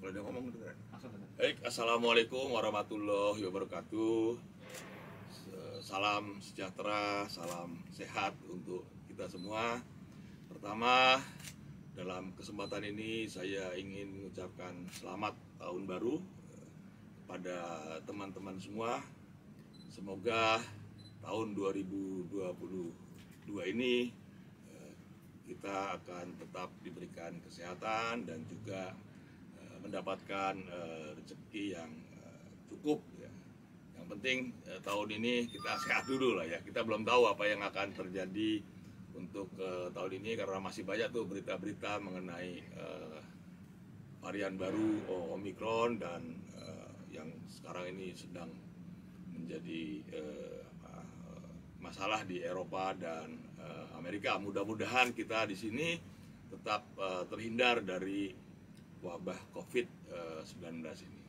Kalau dia ngomong gitu kan. Baik, assalamualaikum warahmatullahi wabarakatuh. Salam sejahtera, salam sehat untuk kita semua. Pertama, dalam kesempatan ini saya ingin mengucapkan selamat tahun baru pada teman-teman semua. Semoga tahun 2022 ini kita akan tetap diberikan kesehatan dan juga mendapatkan rezeki yang cukup ya. Yang penting tahun ini kita sehat dulu lah ya. Kita belum tahu apa yang akan terjadi untuk tahun ini karena masih banyak tuh berita-berita mengenai varian baru Omicron dan yang sekarang ini sedang menjadi masalah di Eropa dan Amerika. Mudah-mudahan kita di sini tetap terhindar dari wabah COVID-19 ini.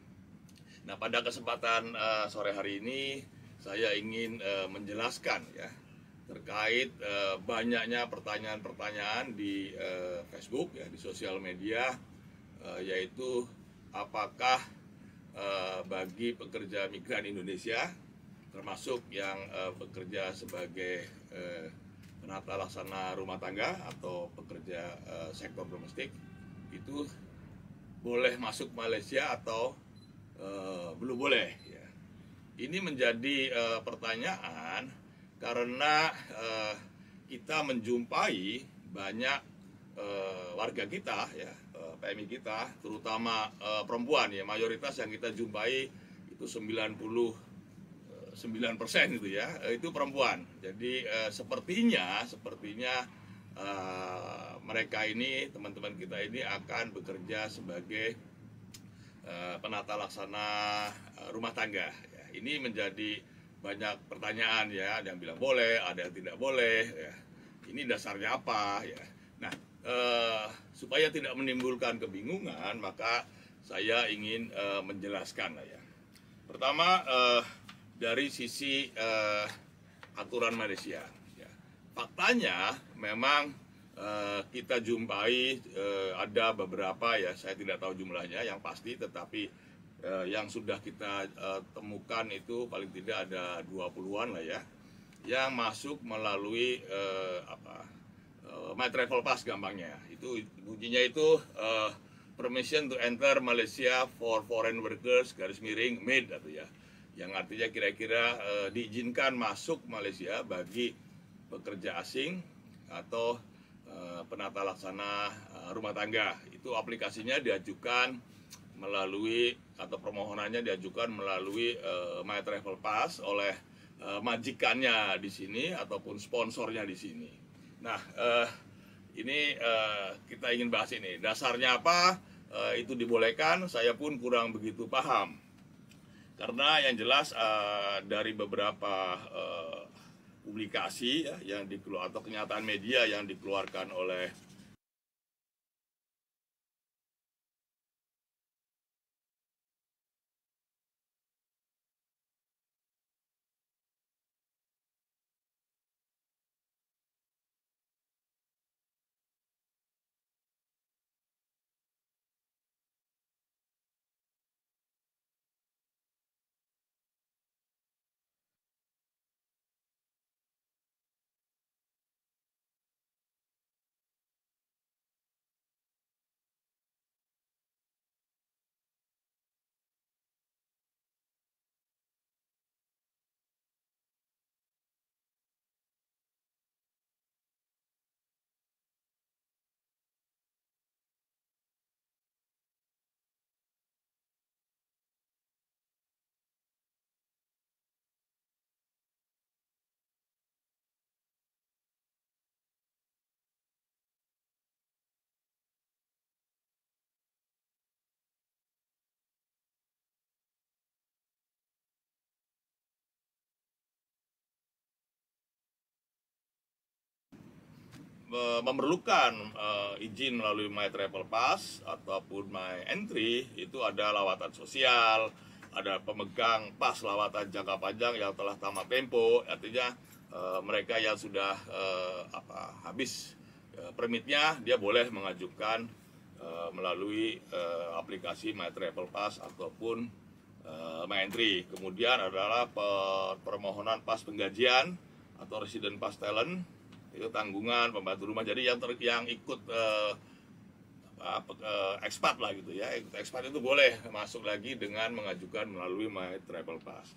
Nah, pada kesempatan sore hari ini saya ingin menjelaskan ya terkait banyaknya pertanyaan-pertanyaan di Facebook ya, di sosial media, yaitu apakah bagi pekerja migran Indonesia termasuk yang bekerja sebagai penata laksana rumah tangga atau pekerja sektor domestik itu boleh masuk Malaysia atau belum boleh ya. Ini menjadi pertanyaan karena kita menjumpai banyak warga kita ya, PMI kita terutama perempuan ya, mayoritas yang kita jumpai itu 99% itu ya, itu perempuan. Jadi sepertinya mereka ini, teman-teman kita ini akan bekerja sebagai penata laksana rumah tangga ya. Ini menjadi banyak pertanyaan ya, ada yang bilang boleh, ada yang tidak boleh ya. Ini dasarnya apa ya. Nah, supaya tidak menimbulkan kebingungan, maka saya ingin menjelaskan lah ya. Pertama, dari sisi aturan Malaysia ya. Faktanya memang kita jumpai ada beberapa ya, saya tidak tahu jumlahnya yang pasti, tetapi yang sudah kita temukan itu paling tidak ada 20-an lah ya, yang masuk melalui My Travel Pass gampangnya. Itu bunyinya itu permission to enter Malaysia for foreign workers _MAID atau ya, yang artinya kira-kira diizinkan masuk Malaysia bagi pekerja asing atau penata laksana rumah tangga. Itu aplikasinya diajukan melalui atau permohonannya diajukan melalui My Travel Pass oleh majikannya di sini ataupun sponsornya di sini. Nah, ini kita ingin bahas ini. Dasarnya apa itu dibolehkan? Saya pun kurang begitu paham. Karena yang jelas dari beberapa publikasi ya, yang dikeluarkan atau kenyataan media yang dikeluarkan oleh memerlukan izin melalui My Travel Pass ataupun My Entry, itu ada lawatan sosial, ada pemegang pas lawatan jangka panjang yang telah tamat tempo, artinya mereka yang sudah habis permitnya, dia boleh mengajukan melalui aplikasi aplikasi My Travel Pass ataupun My Entry. Kemudian adalah permohonan pas penggajian atau resident pass talent, itu tanggungan pembantu rumah. Jadi yang ikut expat lah gitu ya, ikut expat itu boleh masuk lagi dengan mengajukan melalui My Travel Pass.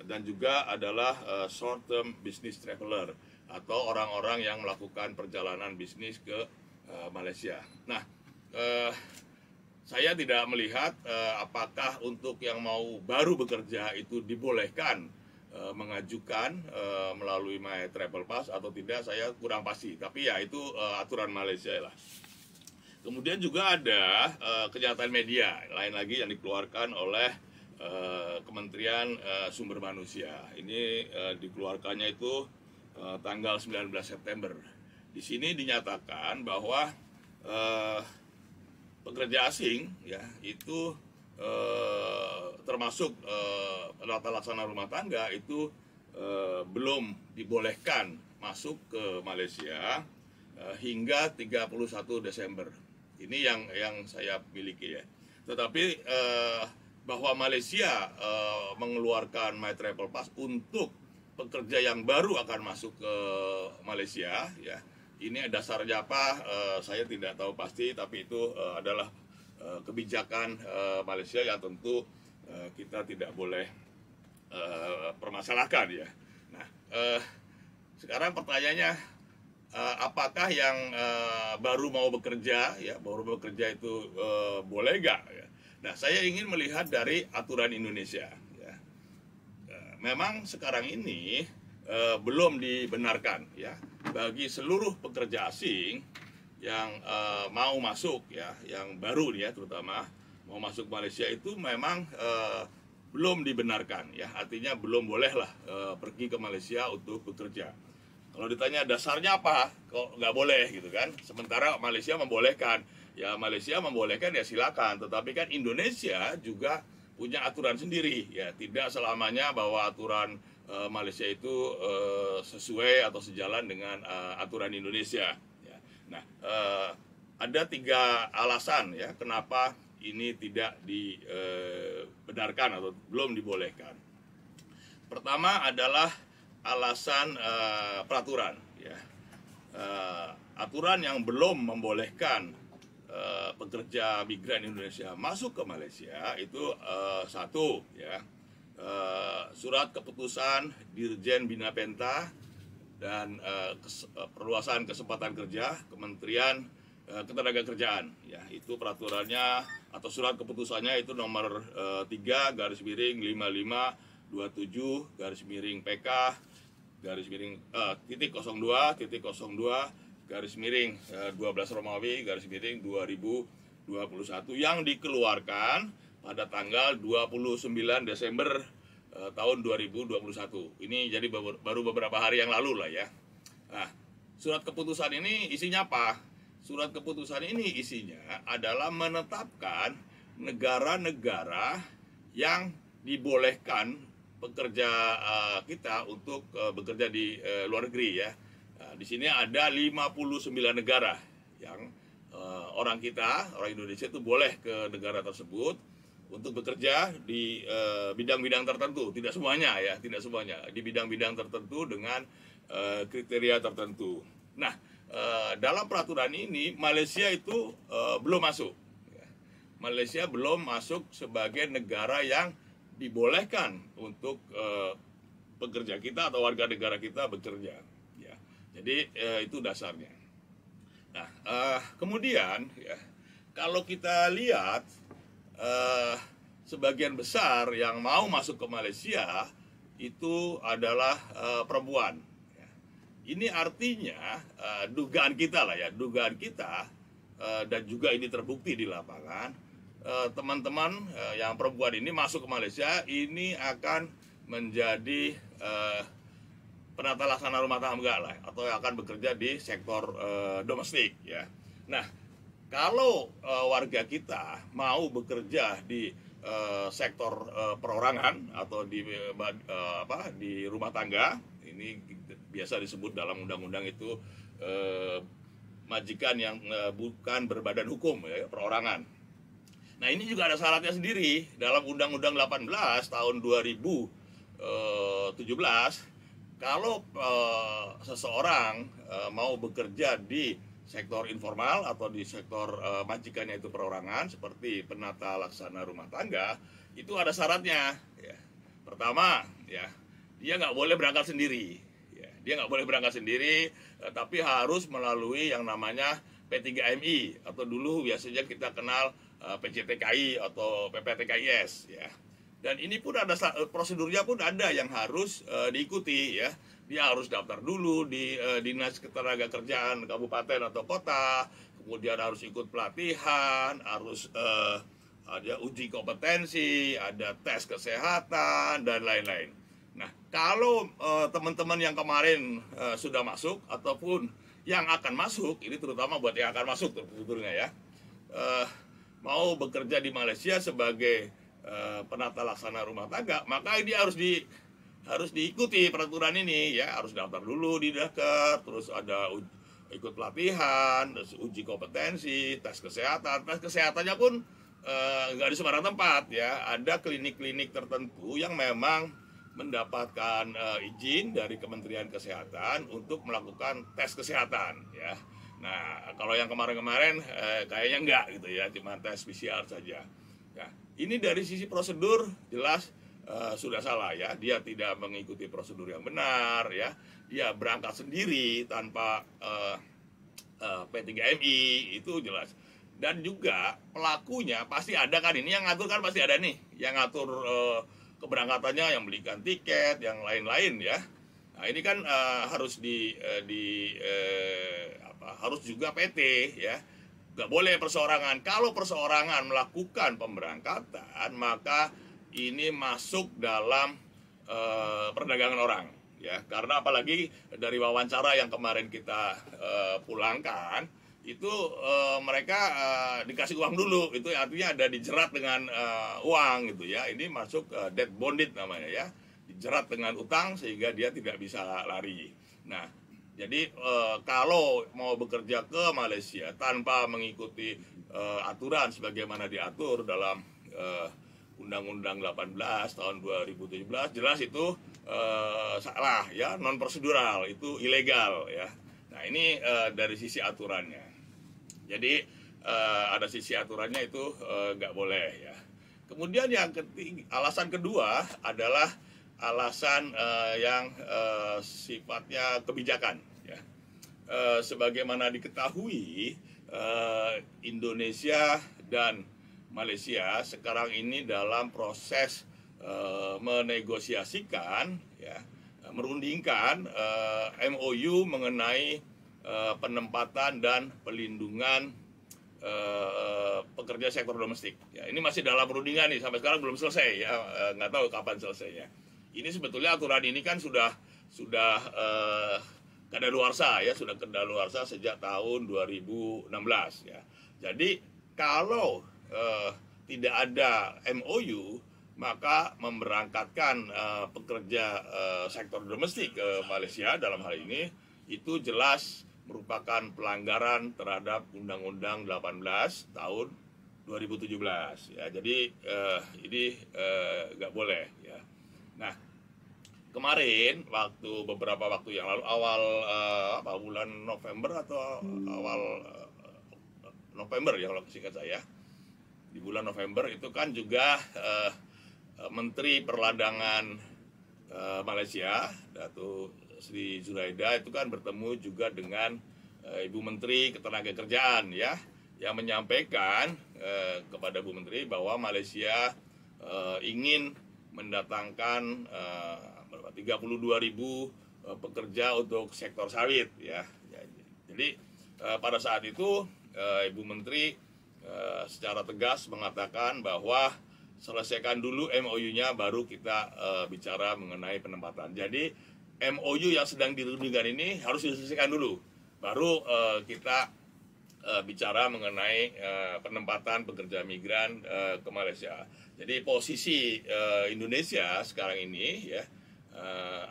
Dan juga adalah short term business traveler atau orang-orang yang melakukan perjalanan bisnis ke Malaysia. Nah, saya tidak melihat apakah untuk yang mau baru bekerja itu dibolehkan mengajukan melalui My Travel Pass atau tidak, saya kurang pasti. Tapi ya itu aturan Malaysia lah. Kemudian juga ada kenyataan media lain lagi yang dikeluarkan oleh Kementerian Sumber Manusia. Ini dikeluarkannya itu tanggal 19 September. Di sini dinyatakan bahwa pekerja asing ya itu termasuk penata laksana rumah tangga itu belum dibolehkan masuk ke Malaysia hingga 31 Desember. Ini yang saya miliki ya. Tetapi bahwa Malaysia mengeluarkan My Travel Pass untuk pekerja yang baru akan masuk ke Malaysia ya. Ini dasarnya apa? Saya tidak tahu pasti, tapi itu adalah kebijakan Malaysia yang tentu kita tidak boleh permasalahkan ya. Nah, sekarang pertanyaannya, apakah yang baru mau bekerja ya, baru bekerja itu boleh nggak? Ya? Nah, saya ingin melihat dari aturan Indonesia. Ya. Memang sekarang ini belum dibenarkan ya bagi seluruh pekerja asing yang mau masuk ya, yang baru ya terutama mau masuk Malaysia itu memang belum dibenarkan ya, artinya belum bolehlah pergi ke Malaysia untuk bekerja. Kalau ditanya dasarnya apa, kok nggak boleh gitu kan? Sementara Malaysia membolehkan. Ya Malaysia membolehkan ya silakan, tetapi kan Indonesia juga punya aturan sendiri ya, tidak selamanya bahwa aturan Malaysia itu sesuai atau sejalan dengan aturan Indonesia. Ya. Nah, ada 3 alasan ya kenapa ini tidak dibenarkan atau belum dibolehkan. Pertama adalah alasan peraturan. Ya. Aturan yang belum membolehkan pekerja migran Indonesia masuk ke Malaysia itu satu ya. Surat keputusan Dirjen Bina Penta dan perluasan kesempatan kerja Kementerian Ketenagakerjaan ya, itu peraturannya atau surat keputusannya itu nomor 3/5527/PK /02/02/12 Romawi /2021 yang dikeluarkan pada tanggal 29 Desember tahun 2021. Ini jadi baru beberapa hari yang lalu lah ya. Nah, surat keputusan ini isinya apa? Surat keputusan ini isinya adalah menetapkan negara-negara yang dibolehkan pekerja kita untuk bekerja di luar negeri ya. Nah, di sini ada 59 negara yang orang Indonesia itu boleh ke negara tersebut untuk bekerja di bidang-bidang tertentu, tidak semuanya ya, tidak semuanya, di bidang-bidang tertentu dengan kriteria tertentu. Nah, dalam peraturan ini Malaysia itu belum masuk. Malaysia belum masuk sebagai negara yang dibolehkan untuk pekerja kita atau warga negara kita bekerja. Ya, jadi itu dasarnya. Nah, kemudian ya, kalau kita lihat sebagian besar yang mau masuk ke Malaysia itu adalah perempuan. Ini artinya dugaan kita lah ya, dugaan kita dan juga ini terbukti di lapangan, teman-teman yang perempuan ini masuk ke Malaysia ini akan menjadi penata laksana rumah tangga lah, atau akan bekerja di sektor domestik ya. Nah, kalau warga kita mau bekerja di sektor perorangan atau di rumah tangga, ini biasa disebut dalam undang-undang itu majikan yang bukan berbadan hukum ya, perorangan. Nah, ini juga ada syaratnya sendiri dalam Undang-Undang 18 tahun 2017. Kalau seseorang mau bekerja di sektor informal atau di sektor majikannya itu perorangan seperti penata laksana rumah tangga, itu ada syaratnya. Ya. Pertama, ya dia nggak boleh berangkat sendiri. Ya, dia nggak boleh berangkat sendiri, tapi harus melalui yang namanya P3MI atau dulu biasanya kita kenal PJTKI atau PPTKIS. Ya. Dan ini pun ada prosedurnya pun ada yang harus diikuti ya. Dia harus daftar dulu di Dinas Ketenagakerjaan kabupaten atau kota, kemudian harus ikut pelatihan, harus ada uji kompetensi, ada tes kesehatan dan lain-lain. Nah, kalau teman-teman yang kemarin sudah masuk ataupun yang akan masuk, ini terutama buat yang akan masuk sebetulnya ya, mau bekerja di Malaysia sebagai penata laksana rumah tangga, maka dia harus diikuti peraturan ini ya, harus daftar dulu di Daker, terus ada ikut pelatihan, terus uji kompetensi, tes kesehatan. Tes kesehatannya pun nggak di sembarang tempat ya, ada klinik-klinik tertentu yang memang mendapatkan izin dari Kementerian Kesehatan untuk melakukan tes kesehatan ya. Nah, kalau yang kemarin-kemarin kayaknya enggak gitu ya, cuma tes PCR saja. Ya, ini dari sisi prosedur jelas sudah salah ya, dia tidak mengikuti prosedur yang benar ya, dia berangkat sendiri tanpa P3MI, itu jelas. Dan juga pelakunya pasti ada kan, ini yang ngatur kan pasti ada nih, yang ngatur keberangkatannya, yang belikan tiket, yang lain-lain ya. Nah, ini kan harus harus juga PT ya. Nggak boleh perseorangan. Kalau perseorangan melakukan pemberangkatan, maka ini masuk dalam perdagangan orang ya. Karena apalagi dari wawancara yang kemarin kita pulangkan, itu mereka dikasih uang dulu, itu artinya ada dijerat dengan uang gitu ya. Ini masuk debt bonded namanya ya, dijerat dengan utang sehingga dia tidak bisa lari. Nah, jadi kalau mau bekerja ke Malaysia tanpa mengikuti aturan sebagaimana diatur dalam Undang-Undang 18 tahun 2017, jelas itu salah ya, non prosedural, itu ilegal ya. Nah, ini dari sisi aturannya. Jadi ada sisi aturannya itu nggak boleh ya. Kemudian yang ketiga, alasan kedua adalah alasan yang sifatnya kebijakan ya. Sebagaimana diketahui, Indonesia dan Malaysia sekarang ini dalam proses menegosiasikan ya, merundingkan MOU mengenai penempatan dan pelindungan pekerja sektor domestik. Ya, ini masih dalam perundingan nih, sampai sekarang belum selesai ya, nggak tahu kapan selesainya. Ini sebetulnya aturan ini kan sudah kadaluarsa ya, sudah kadaluarsa sejak tahun 2016 ya. Jadi kalau tidak ada MOU, maka memberangkatkan pekerja sektor domestik ke Malaysia dalam hal ini itu jelas merupakan pelanggaran terhadap Undang-Undang 18 tahun 2017 ya. Jadi ini nggak boleh ya. Nah, kemarin beberapa waktu yang lalu, awal bulan November atau awal November ya kalau singkat saya, di bulan November itu kan juga Menteri Perdagangan Malaysia, Datuk Sri Zuraida itu kan bertemu juga dengan Ibu Menteri Ketenagakerjaan ya, yang menyampaikan kepada Bu Menteri bahwa Malaysia ingin mendatangkan 32.000 pekerja untuk sektor sawit ya. Jadi pada saat itu Ibu Menteri secara tegas mengatakan bahwa selesaikan dulu MOU-nya baru kita bicara mengenai penempatan. Jadi MOU yang sedang dirundingkan ini harus diselesaikan dulu, baru kita bicara mengenai penempatan pekerja migran ke Malaysia. Jadi posisi Indonesia sekarang ini ya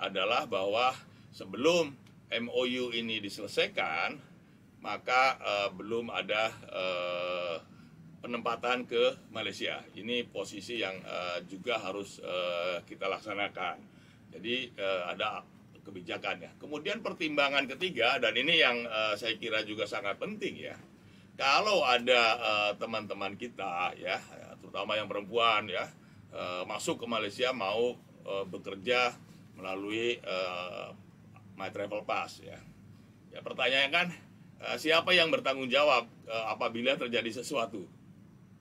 adalah bahwa sebelum MOU ini diselesaikan, maka belum ada penempatan ke Malaysia. Ini posisi yang juga harus kita laksanakan. Jadi ada kebijakannya. Kemudian pertimbangan ketiga, dan ini yang saya kira juga sangat penting ya. Kalau ada teman-teman kita ya, terutama yang perempuan ya, masuk ke Malaysia mau bekerja melalui My Travel Pass ya. Ya pertanyaannya kan, siapa yang bertanggung jawab apabila terjadi sesuatu?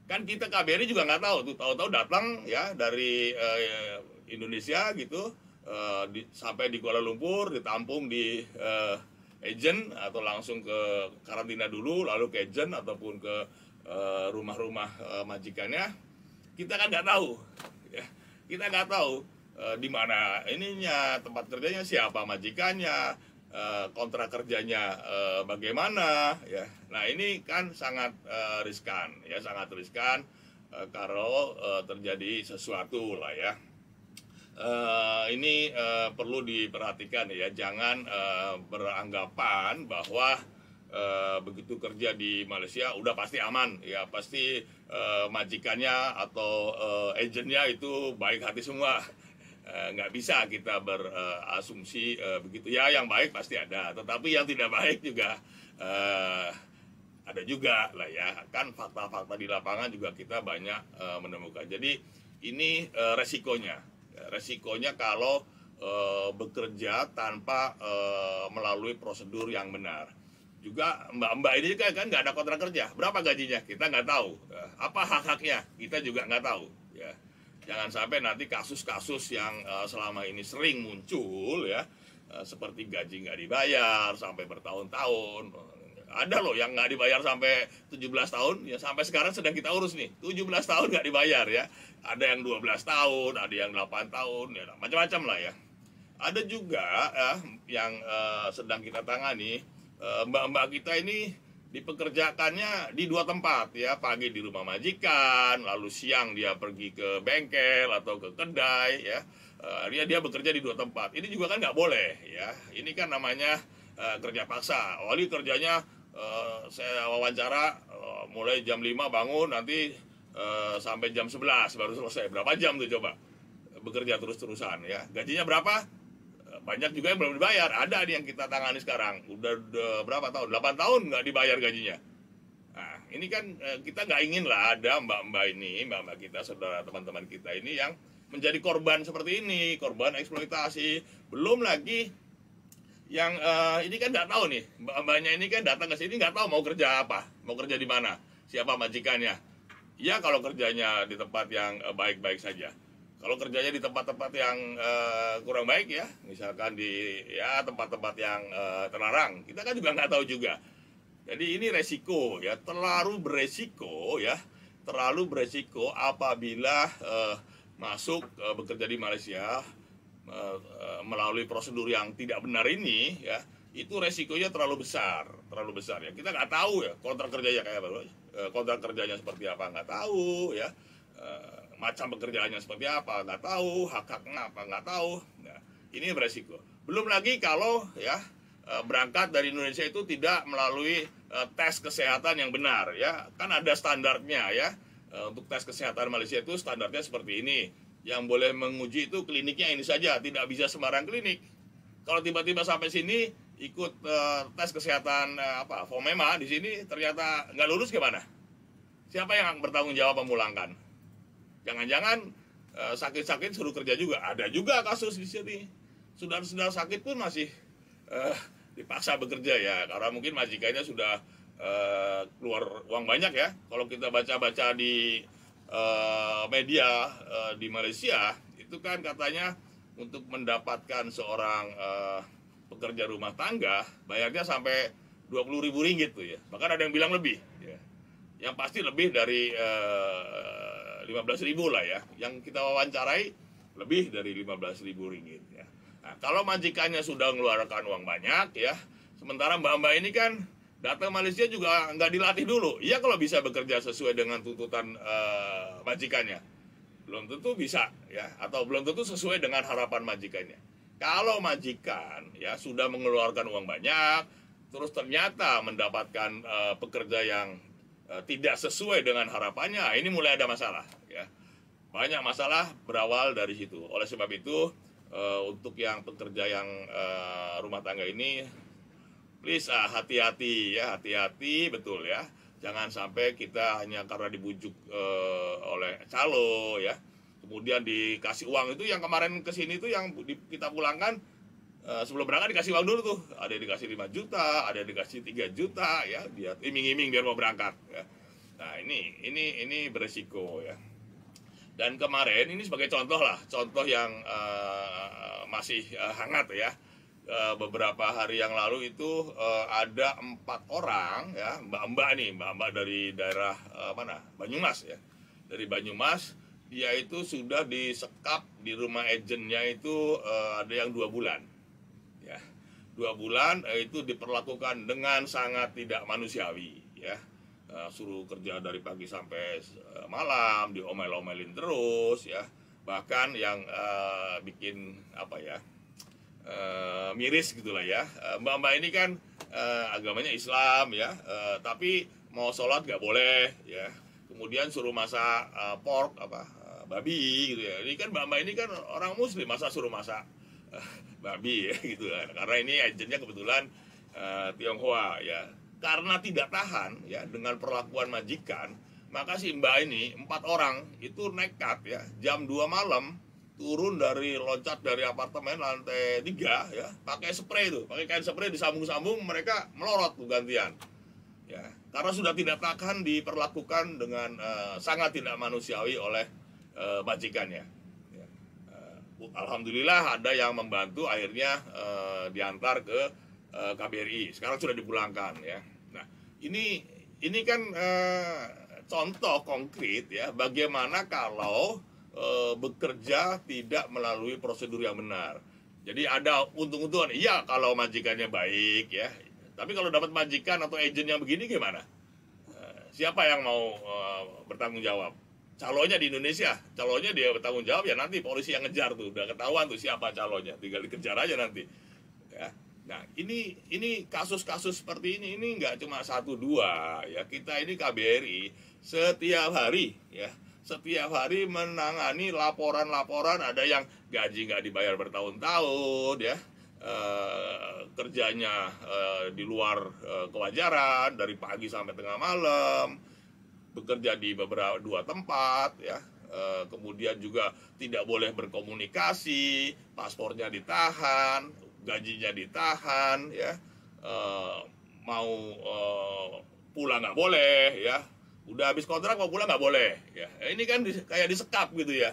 Kan kita KBRI juga nggak tahu tuh, tahu-tahu datang ya dari Indonesia gitu, sampai di Kuala Lumpur, ditampung di agent atau langsung ke karantina dulu, lalu ke agent ataupun ke rumah-rumah majikannya. Kita kan nggak tahu ya. Kita nggak tahu di mana ininya, tempat kerjanya, siapa majikannya, kontrak kerjanya bagaimana ya. Nah ini kan sangat riskan ya, sangat riskan kalau terjadi sesuatu lah ya. Ini perlu diperhatikan ya, jangan beranggapan bahwa begitu kerja di Malaysia udah pasti aman ya, pasti majikannya atau agennya itu baik hati semua. Nggak bisa kita berasumsi begitu ya. Yang baik pasti ada, tetapi yang tidak baik juga ada juga lah ya. Kan fakta-fakta di lapangan juga kita banyak menemukan. Jadi ini resikonya kalau bekerja tanpa melalui prosedur yang benar. Juga mbak-mbak ini kan nggak ada kontrak kerja, berapa gajinya kita nggak tahu, apa hak-haknya kita juga nggak tahu ya. Jangan sampai nanti kasus-kasus yang selama ini sering muncul ya, seperti gaji nggak dibayar sampai bertahun-tahun. Ada loh yang nggak dibayar sampai 17 tahun ya, sampai sekarang sedang kita urus nih, 17 tahun nggak dibayar ya. Ada yang 12 tahun, ada yang 8 tahun ya, macam-macam lah ya. Ada juga yang sedang kita tangani, mbak-mbak kita ini dipekerjakannya di 2 tempat ya, pagi di rumah majikan, lalu siang dia pergi ke bengkel atau ke kedai ya. Dia bekerja di 2 tempat. Ini juga kan nggak boleh ya. Ini kan namanya kerja paksa. Wali kerjanya saya wawancara mulai jam 5 bangun, nanti sampai jam 11 baru selesai. Berapa jam tuh coba bekerja terus-terusan ya. Gajinya berapa? Banyak juga yang belum dibayar. Ada yang kita tangani sekarang udah berapa tahun, 8 tahun nggak dibayar gajinya. Nah ini kan kita nggak ingin lah ada mbak-mbak kita, saudara teman-teman kita ini yang menjadi korban seperti ini, korban eksploitasi. Belum lagi yang ini kan nggak tahu nih, mbak-mbaknya ini kan datang ke sini nggak tahu mau kerja apa, mau kerja di mana, siapa majikannya. Ya kalau kerjanya di tempat yang baik-baik saja. Kalau kerjanya di tempat-tempat yang kurang baik ya, misalkan di ya tempat-tempat yang terlarang, kita kan juga nggak tahu juga. Jadi ini resiko ya, terlalu beresiko apabila masuk bekerja di Malaysia melalui prosedur yang tidak benar ini ya. Itu resikonya terlalu besar ya. Kita nggak tahu ya kontrak kerjanya kayak apa, kontrak kerjanya seperti apa nggak tahu ya. Macam pekerjaannya seperti apa nggak tahu, hak-haknya apa nggak tahu. Nah, ini beresiko. Belum lagi kalau ya berangkat dari Indonesia itu tidak melalui tes kesehatan yang benar ya. Kan ada standarnya ya. Untuk tes kesehatan Malaysia itu standarnya seperti ini. Yang boleh menguji itu kliniknya ini saja, tidak bisa sembarang klinik. Kalau tiba-tiba sampai sini ikut tes kesehatan FOMEMA di sini ternyata nggak lulus, gimana? Siapa yang bertanggung jawab memulangkan? Jangan-jangan sakit-sakit suruh kerja juga. Ada juga kasus di sini. Saudara-saudara sakit pun masih dipaksa bekerja ya, karena mungkin majikannya sudah keluar uang banyak ya. Kalau kita baca-baca di media di Malaysia, itu kan katanya untuk mendapatkan seorang pekerja rumah tangga bayarnya sampai 20.000 ringgit tuh ya. Bahkan ada yang bilang lebih ya. Yang pasti lebih dari 15.000 lah ya. Yang kita wawancarai lebih dari 15.000 ringgit ya. Nah, kalau majikannya sudah mengeluarkan uang banyak ya, sementara mbak-mbak ini kan datang Malaysia juga nggak dilatih dulu. Iya kalau bisa bekerja sesuai dengan tuntutan majikannya, belum tentu bisa ya, atau belum tentu sesuai dengan harapan majikannya. Kalau majikan ya sudah mengeluarkan uang banyak, terus ternyata mendapatkan pekerja yang tidak sesuai dengan harapannya, ini mulai ada masalah ya. Banyak masalah berawal dari situ. Oleh sebab itu untuk yang pekerja yang rumah tangga ini, please hati-hati ya, hati-hati betul ya. Jangan sampai kita hanya karena dibujuk oleh calo ya, kemudian dikasih uang. Itu yang kemarin kesini tuh yang kita pulangkan, sebelum berangkat dikasih uang dulu tuh, ada yang dikasih 5 juta, ada yang dikasih 3 juta ya, dia iming-iming biar mau berangkat ya. Nah ini beresiko ya. Dan kemarin ini sebagai contoh lah, contoh yang masih hangat ya. Beberapa hari yang lalu itu ada 4 orang ya, mbak-mbak dari daerah mana, Banyumas ya, dari Banyumas. Dia itu sudah disekap di rumah agentnya itu ada yang 2 bulan ya, 2 bulan itu diperlakukan dengan sangat tidak manusiawi ya. Suruh kerja dari pagi sampai malam, diomel-omelin terus ya. Bahkan yang bikin apa ya, miris gitulah ya, mbak-mbak ini kan agamanya Islam ya, tapi mau sholat nggak boleh ya. Kemudian suruh masak pork babi gitu ya. Ini kan mbak-mbak ini kan orang Muslim, masa suruh masak babi ya gitu kan. Karena ini agennya kebetulan Tionghoa ya. Karena tidak tahan ya dengan perlakuan majikan, maka si mbak ini 4 orang itu nekat ya, jam 2 malam turun loncat dari apartemen lantai 3 ya, pakai spray itu, pakai kain spray disambung-sambung, mereka melorot tuh gantian ya, karena sudah tidak tahan diperlakukan dengan sangat tidak manusiawi oleh majikannya ya. Alhamdulillah ada yang membantu, akhirnya diantar ke KBRI, sekarang sudah dipulangkan ya. Nah ini kan contoh konkret ya, bagaimana kalau bekerja tidak melalui prosedur yang benar. Jadi ada untung-untungan, iya kalau majikannya baik ya. Tapi kalau dapat majikan atau agent yang begini gimana? Siapa yang mau bertanggung jawab? Calonnya di Indonesia, calonnya dia bertanggung jawab ya, nanti polisi yang ngejar tuh, udah ketahuan tuh siapa calonnya, tinggal dikejar aja nanti. Ya. Nah ini kasus-kasus seperti ini nggak cuma 1-2 ya. Kita ini KBRI setiap hari ya, setiap hari menangani laporan-laporan, ada yang gaji nggak dibayar bertahun-tahun ya, kerjanya di luar kewajaran, dari pagi sampai tengah malam, bekerja di beberapa 2 tempat ya, kemudian juga tidak boleh berkomunikasi, paspornya ditahan, gajinya ditahan ya, mau pulang nggak boleh ya. Udah habis kontrak mau pulang nggak boleh ya. Ini kan kayak disekap gitu ya.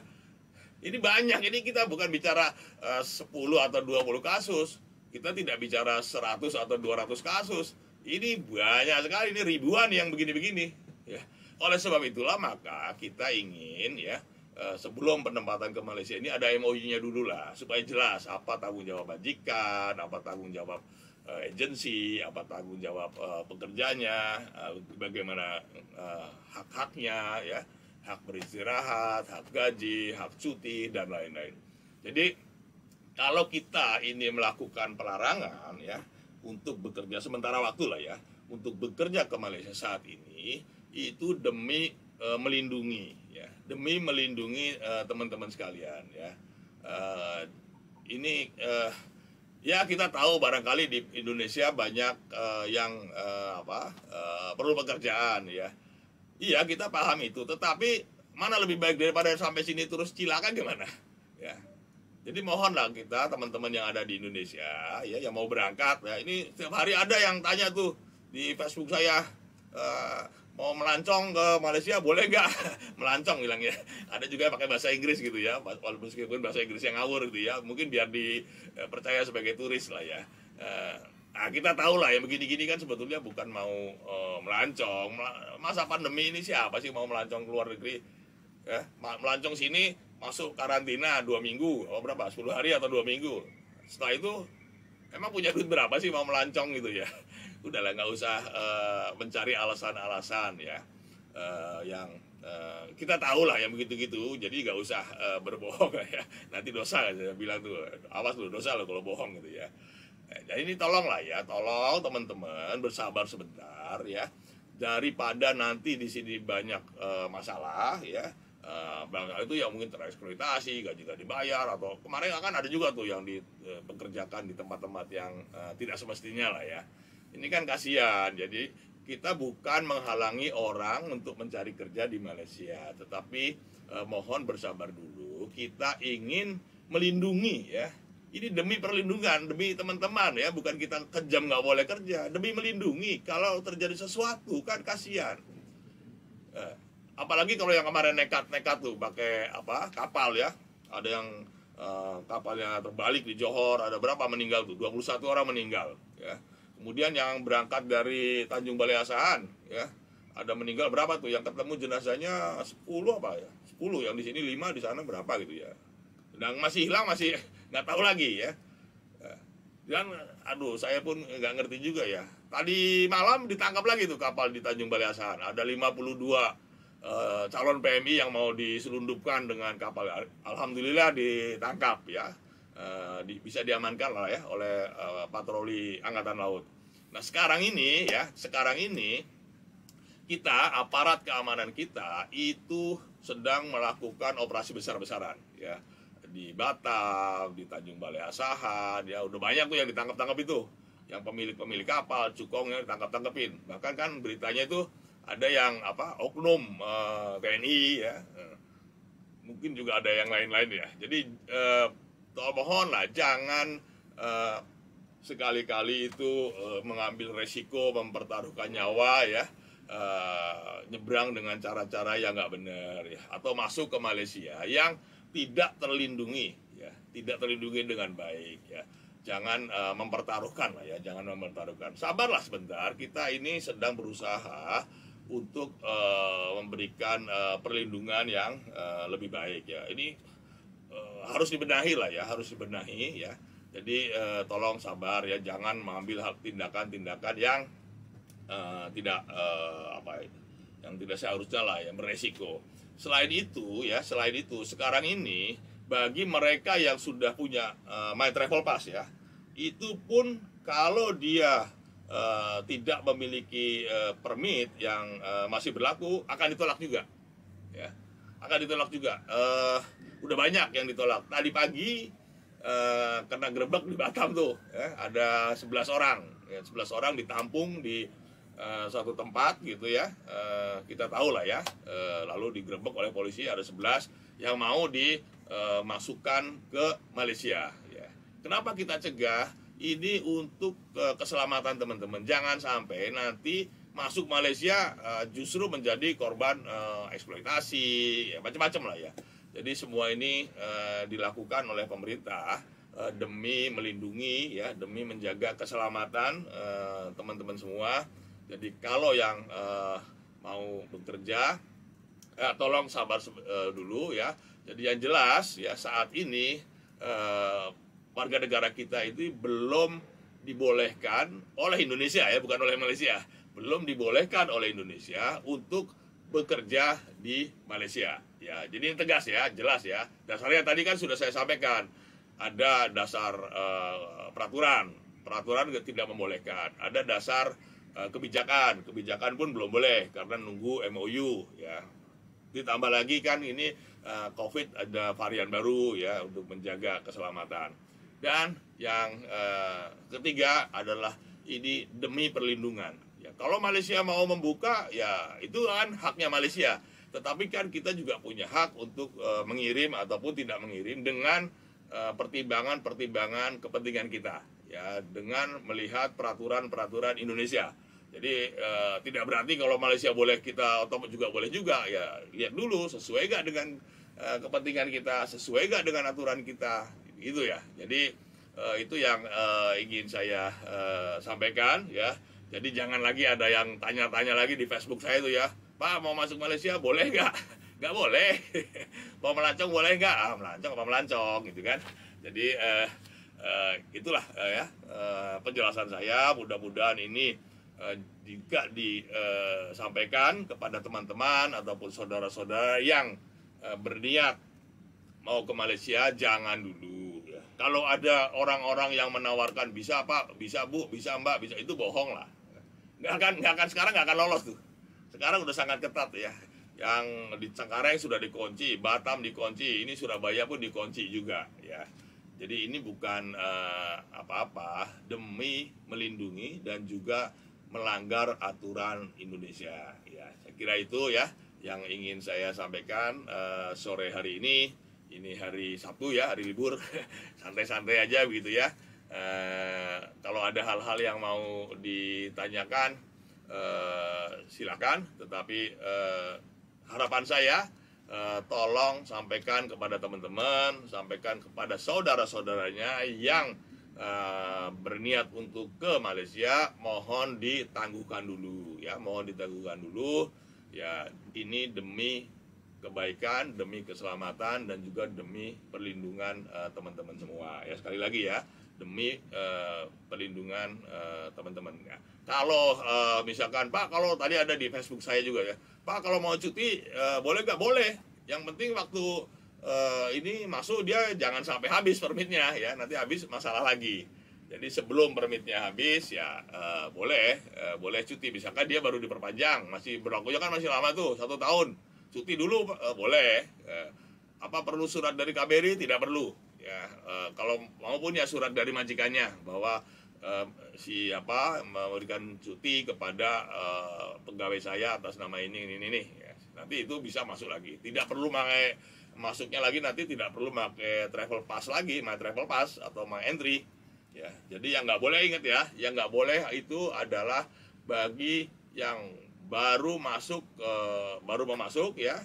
Ini banyak, ini kita bukan bicara 10 atau 20 kasus. Kita tidak bicara 100 atau 200 kasus. Ini banyak sekali, ini ribuan yang begini-begini ya. Oleh sebab itulah maka kita ingin ya, sebelum penempatan ke Malaysia ini ada MOU-nya dulu lah, supaya jelas apa tanggung jawab majikan, apa tanggung jawab agensi, apa tanggung jawab pekerjanya, bagaimana hak-haknya ya, hak beristirahat, hak gaji, hak cuti dan lain-lain. Jadi kalau kita ini melakukan pelarangan ya untuk bekerja sementara waktu lah ya, untuk bekerja ke Malaysia saat ini, itu demi melindungi ya, demi melindungi teman-teman sekalian ya. Ini ya kita tahu barangkali di Indonesia banyak yang perlu pekerjaan ya. Iya kita paham itu, tetapi mana lebih baik daripada sampai sini terus cilaka gimana? Ya. Jadi mohonlah kita teman-teman yang ada di Indonesia ya, yang mau berangkat ya, ini setiap hari ada yang tanya tuh di Facebook saya, mau melancong ke Malaysia boleh nggak? Melancong bilangnya. Ada juga pakai bahasa Inggris gitu ya, walaupun meskipun bahasa Inggris yang ngawur gitu ya, mungkin biar dipercaya sebagai turis lah ya. Nah kita tahu lah yang begini-gini kan sebetulnya bukan mau melancong. Masa pandemi ini siapa sih mau melancong ke luar negeri ya? Melancong sini masuk karantina 2 minggu, berapa? 10 hari atau 2 minggu. Setelah itu emang punya duit berapa sih mau melancong gitu ya? Udahlah, nggak usah mencari alasan-alasan ya, yang kita tahu lah yang begitu-gitu. Jadi nggak usah berbohong ya, nanti dosa. Saya bilang tuh, awas lu, dosa lo kalau bohong gitu ya. Jadi ini tolong lah ya, tolong teman-teman bersabar sebentar ya, daripada nanti di sini banyak masalah ya. Bangga itu yang mungkin tereksploitasi, gaji gak dibayar, atau kemarin kan ada juga tuh yang dipekerjakan di tempat-tempat yang tidak semestinya lah ya. Ini kan kasihan. Jadi kita bukan menghalangi orang untuk mencari kerja di Malaysia, tetapi mohon bersabar dulu. Kita ingin melindungi ya. Ini demi perlindungan, demi teman-teman ya, bukan kita kejam nggak boleh kerja, demi melindungi. Kalau terjadi sesuatu kan kasihan. Apalagi kalau yang kemarin nekat tuh pakai kapal ya, ada yang kapalnya terbalik di Johor, ada berapa meninggal tuh, 21 orang meninggal ya. Kemudian yang berangkat dari Tanjung Balai Asahan ya, ada meninggal berapa tuh, yang ketemu jenazahnya 10 apa ya, 10, yang di sini 5, di sana berapa gitu ya. Dan masih hilang, masih nggak tahu lagi ya. Dan aduh, saya pun nggak ngerti juga ya. Tadi malam ditangkap lagi tuh kapal di Tanjung Balai Asahan, ada 52 calon PMI yang mau diselundupkan dengan kapal. Alhamdulillah ditangkap ya, bisa diamankan lah ya oleh patroli Angkatan Laut. Nah sekarang ini kita, aparat keamanan kita itu sedang melakukan operasi besar-besaran ya, di Batam, di Tanjung Balai Asahan ya, udah banyak tuh yang ditangkap itu, yang pemilik kapal, cukongnya ditangkap-tangkapin. Bahkan kan beritanya itu ada yang oknum TNI ya, mungkin juga ada yang lain-lain ya. Jadi mohonlah jangan sekali-kali itu mengambil resiko mempertaruhkan nyawa ya, nyebrang dengan cara-cara yang nggak benar ya, atau masuk ke Malaysia yang tidak terlindungi ya, tidak terlindungi dengan baik ya. Jangan mempertaruhkan lah ya, jangan mempertaruhkan. Sabarlah sebentar, kita ini sedang berusaha untuk memberikan perlindungan yang lebih baik ya. Ini harus dibenahi lah ya, harus dibenahi ya. Jadi tolong sabar ya, jangan mengambil tindakan-tindakan yang tidak yang tidak seharusnya lah, yang beresiko. Selain itu sekarang ini bagi mereka yang sudah punya My Travel Pass ya, itu pun kalau dia tidak memiliki permit yang masih berlaku akan ditolak juga ya, akan ditolak juga. Udah banyak yang ditolak. Tadi pagi kena gerebek di Batam tuh ya, ada 11 orang ya, 11 orang ditampung di satu tempat gitu ya, kita tahu lah ya, lalu digerebek oleh polisi, ada 11 yang mau dimasukkan ke Malaysia ya. Kenapa kita cegah? Ini untuk keselamatan teman-teman. Jangan sampai nanti masuk Malaysia justru menjadi korban eksploitasi, ya, macam-macam lah ya. Jadi semua ini dilakukan oleh pemerintah demi melindungi ya, demi menjaga keselamatan teman-teman semua. Jadi kalau yang mau bekerja, tolong sabar dulu ya. Jadi yang jelas ya, saat ini warga negara kita itu belum dibolehkan oleh Indonesia ya, bukan oleh Malaysia, belum dibolehkan oleh Indonesia untuk bekerja di Malaysia ya. Jadi ini tegas ya, jelas ya. Dasarnya tadi kan sudah saya sampaikan, ada dasar peraturan tidak membolehkan, ada dasar kebijakan pun belum boleh karena nunggu MOU ya. Ditambah lagi kan ini COVID ada varian baru ya, untuk menjaga keselamatan. Dan yang ketiga adalah ini demi perlindungan ya. Kalau Malaysia mau membuka ya itu kan haknya Malaysia, tetapi kan kita juga punya hak untuk mengirim ataupun tidak mengirim dengan pertimbangan kepentingan kita ya, dengan melihat peraturan Indonesia. Jadi tidak berarti kalau Malaysia boleh kita otomatis juga boleh juga ya. Lihat dulu sesuai gak dengan kepentingan kita, sesuai gak dengan aturan kita gitu ya. Jadi itu yang ingin saya sampaikan ya. Jadi jangan lagi ada yang tanya-tanya lagi di Facebook saya itu ya, Pak mau masuk Malaysia boleh nggak? Nggak boleh. Mau melancong boleh nggak? Melancong apa melancong gitu kan. Jadi itulah ya penjelasan saya. Mudah-mudahan ini juga disampaikan kepada teman-teman ataupun saudara-saudara yang berniat mau ke Malaysia. Jangan dulu ya. Kalau ada orang-orang yang menawarkan bisa Pak, bisa Bu, bisa Mbak, bisa, itu bohong lah. Nggak akan sekarang nggak akan lolos tuh. sekarang udah sangat ketat ya. Yang di Cengkareng sudah dikunci, Batam dikunci, ini Surabaya pun dikunci juga ya. Jadi ini bukan apa-apa demi melindungi dan juga melanggar aturan Indonesia. Ya, saya kira itu ya yang ingin saya sampaikan sore hari ini. Ini hari Sabtu ya, hari libur, santai-santai aja begitu ya. Kalau ada hal-hal yang mau ditanyakan, silakan. Tetapi harapan saya, tolong sampaikan kepada teman-teman, sampaikan kepada saudara-saudaranya yang berniat untuk ke Malaysia, mohon ditangguhkan dulu ya, mohon ditangguhkan dulu ya. Ini demi kebaikan, demi keselamatan dan juga demi perlindungan teman-teman semua ya. Sekali lagi ya, demi perlindungan teman-teman ya. Kalau misalkan Pak, kalau tadi ada di Facebook saya juga ya, Pak kalau mau cuti boleh nggak? Boleh. Yang penting waktu ini masuk dia jangan sampai habis permitnya ya, nanti habis masalah lagi. Jadi sebelum permitnya habis ya boleh cuti. Misalkan dia baru diperpanjang, masih berlakunya kan masih lama tuh 1 tahun. Cuti dulu boleh. Apa perlu surat dari KBRI? Tidak perlu. Ya, kalau maupun ya surat dari majikannya bahwa siapa memberikan cuti kepada pegawai saya atas nama ini ya. Nanti itu bisa masuk lagi. Tidak perlu masuknya lagi, nanti tidak perlu pakai travel pass lagi, my travel pass atau my entry. Ya, jadi yang nggak boleh, ingat ya, yang nggak boleh itu adalah bagi yang baru masuk, baru mau masuk ya,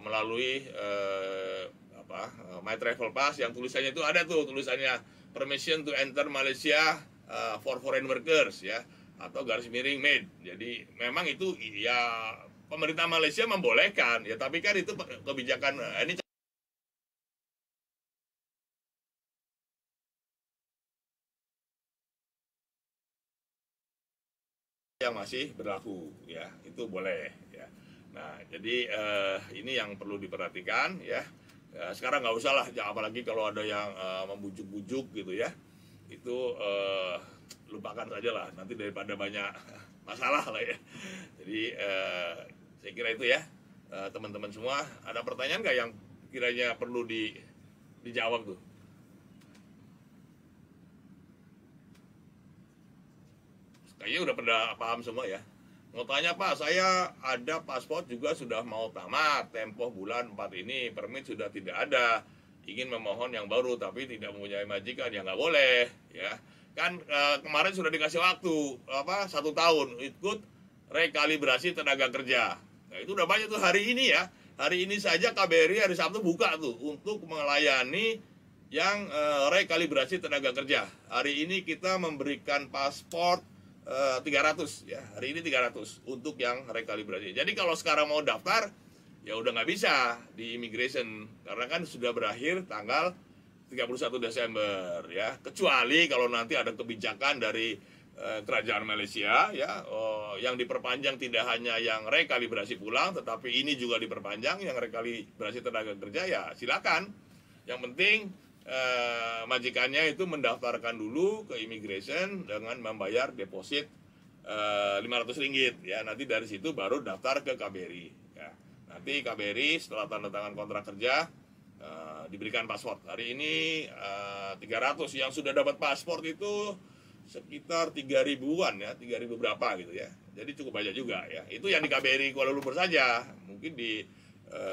melalui my travel pass yang tulisannya itu ada tuh tulisannya permission to enter Malaysia for foreign workers ya, atau garis miring made. Jadi memang itu ya pemerintah Malaysia membolehkan ya, tapi kan itu kebijakan ini yang masih berlaku ya, itu boleh ya. Nah jadi ini yang perlu diperhatikan ya. Sekarang nggak usah lah, apalagi kalau ada yang membujuk-bujuk gitu ya, itu lupakan saja lah, nanti daripada banyak masalah lah ya. Jadi saya kira itu ya, teman-teman semua. Ada pertanyaan nggak yang kiranya perlu dijawab tuh? Kayaknya udah pada paham semua ya. Mau tanya Pak, saya ada paspor juga sudah mau tamat, tempo bulan 4 ini, permit sudah tidak ada, ingin memohon yang baru tapi tidak mempunyai majikan, ya nggak boleh ya. Kan kemarin sudah dikasih waktu 1 tahun ikut rekalibrasi tenaga kerja. Nah itu udah banyak tuh hari ini ya. Hari ini saja KBRI hari Sabtu buka tuh untuk melayani yang rekalibrasi tenaga kerja. Hari ini kita memberikan paspor 300 ya, hari ini 300 untuk yang rekalibrasi. Jadi kalau sekarang mau daftar ya udah nggak bisa di immigration karena kan sudah berakhir tanggal 31 Desember ya. Kecuali kalau nanti ada kebijakan dari kerajaan Malaysia ya, yang diperpanjang tidak hanya yang rekalibrasi pulang tetapi ini juga diperpanjang yang rekalibrasi tenaga kerja, ya silakan. Yang penting majikannya itu mendaftarkan dulu ke immigration dengan membayar deposit Rp500 ya. Nanti dari situ baru daftar ke KBRI ya. Nanti KBRI setelah tanda tangan kontrak kerja diberikan paspor. Hari ini 300 yang sudah dapat paspor itu sekitar 3.000-an ya, 3.000 berapa gitu ya. Jadi cukup banyak juga ya. Itu yang di KBRI Kuala Lumpur saja. Mungkin di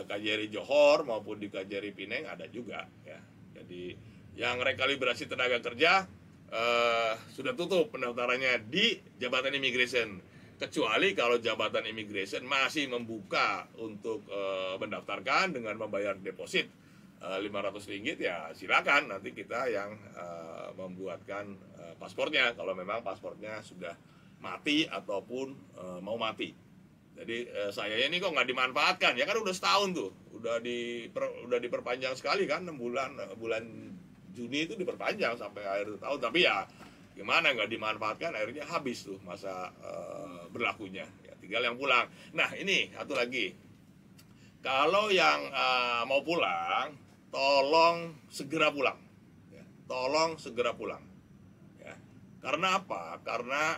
KJRI Johor maupun di KJRI Penang ada juga ya. Jadi yang rekalibrasi tenaga kerja sudah tutup pendaftarannya di Jabatan Immigration. Kecuali kalau Jabatan Immigration masih membuka untuk mendaftarkan dengan membayar deposit Rp500 ya silakan, nanti kita yang membuatkan paspornya kalau memang paspornya sudah mati ataupun mau mati. Jadi saya ini kok nggak dimanfaatkan ya, kan udah setahun tuh, udah diperpanjang sekali kan, 6 bulan, bulan Juni itu diperpanjang sampai akhir tahun, tapi ya gimana nggak dimanfaatkan, akhirnya habis tuh masa berlakunya ya, tinggal yang pulang. Nah ini satu lagi, kalau yang mau pulang tolong segera pulang ya. Tolong segera pulang ya. Karena apa? Karena